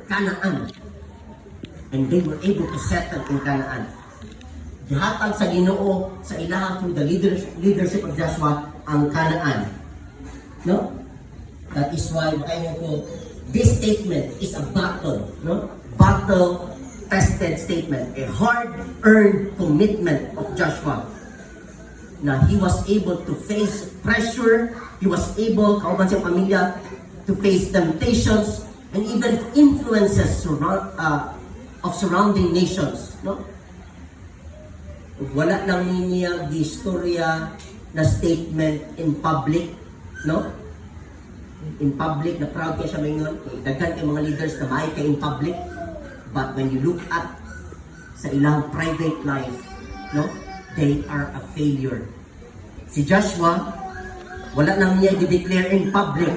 Canaan. And they were able to settle in Canaan. Gihatag sa Ginoo sa ilaha through the leadership of Joshua ang Canaan. No? That is why makaingon ko, this statement is a battle, no? Battle-tested statement, a hard-earned commitment of Joshua. Na he was able to face pressure, he was able, kauban siyang pamilya, to face temptations, and even influences of surrounding nations, no? Wala lang niya gistorya na statement in public, no? In public, na proud kayo siya ngayon, daghan kay mga leaders na maay kay in public, but when you look at sa ilang private life, no? They are a failure. Si Joshua, wala lang niya i-declare in public,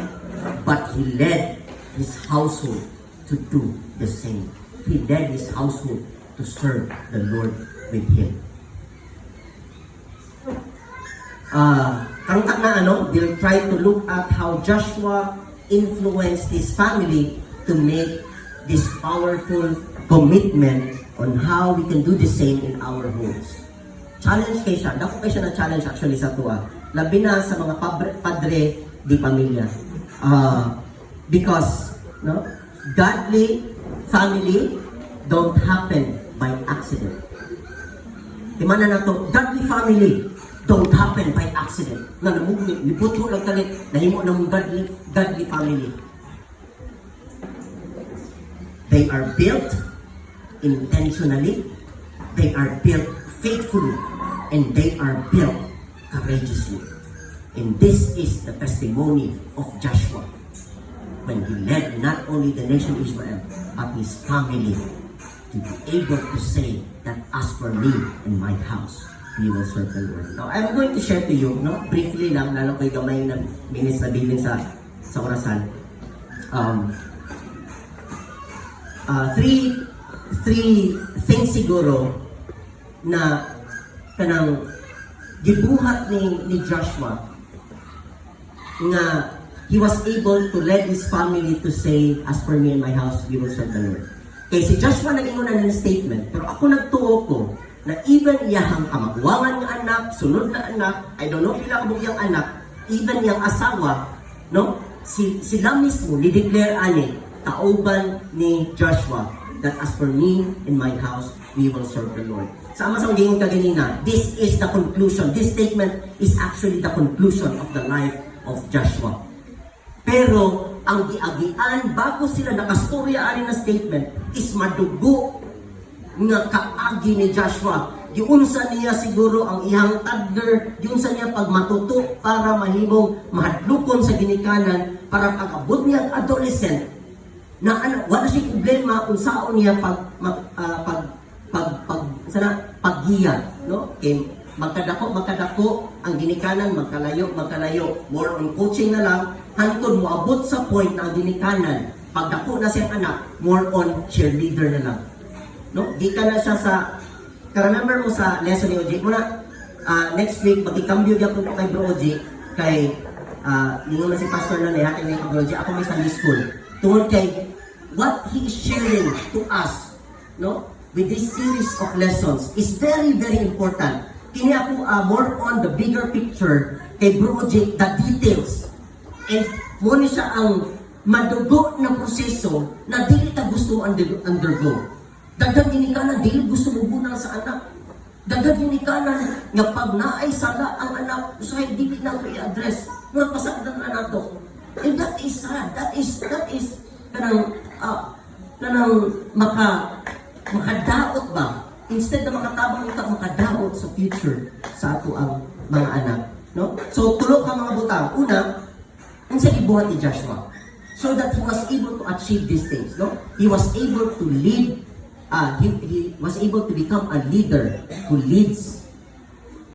but he led his household to do the same. He led his household to serve the Lord with him. Karungkat na we'll try to look at how Joshua influenced his family to make this powerful commitment on how we can do the same in our homes. Challenge kayo siya. Dako kayo siya na challenge actually sa tuwa. Labi na sa mga padre di pamilya. Because godly family don't happen by accident. Timana na to, godly family don't happen by accident. Na niputho lang talit, nahimo ng godly family. They are built intentionally, they are built faithfully, and they are built courageously. And this is the testimony of Joshua when he led not only the nation Israel, but his family to be able to say that as for me and my house, we will serve the Lord. Now, I'm going to share to you, briefly lang, lalo ko'y gamay ng minutes na bilin sa orasan. Three things siguro na kanang gibuhat ni Joshua nga he was able to lead his family to say, as for me and my house, we will serve the Lord. Kaya si Joshua nag-ingon na ng statement, pero ako nagtuo ko na even iyahang kamagwangan nga anak, sunod na anak, I don't know pila kabog yung anak, even yung asawa, sila mismo, ni-declare ani, kauban ni Joshua, that as for me and my house, we will serve the Lord. Sama sa gingon kaganina, this is the conclusion. This statement is actually the conclusion of the life of Joshua. Pero, ang giagian, bago sila nakastorya ani na statement, is madugo nga kaagi ni Joshua. Giunsa niya siguro ang iyang toddler, giunsa niya pag matuto para mahimong mahadlukon sa ginikanan, para pag-abot niya ang adolescent, na wala siya problema kung saan niya paggiya, no? Okay, magkadako ang ginikanan, magkalayo, more on coaching na lang, hantod mo abot sa point na ang ginikanan, pagdako na siyang anak, more on cheerleader na lang. No? Di ka na siya sa, remember mo sa lesson ni OJ, muna, next week, magkikambyo niya po kay Bro OJ, kay, ningon na si Pastor na nayakin niya kay Bro OJ, ako may Sunday school, tungkol kay, what he is sharing to us, no? With this series of lessons is very, very important. Kini ako more on the bigger picture kay Bro OJ, the details. And muna siya ang madugo na proseso na dili ta gusto undergo. Dagdag ginikanan, dili gusto mo bunang sa anak. Dagdag ginikanan, nga pag naay sala ang anak, usahay dili na ko i-address. Nga pasagdan na nato. And that is sad. That is kanang makadaot ba? Instead na makatabang ito, makadaot sa future sa ato ang mga anak. No? So, tulog ka mga butang. Una, ang sa ibuhat ni Joshua. So that he was able to achieve these things. No? He was able to lead, he was able to become a leader who leads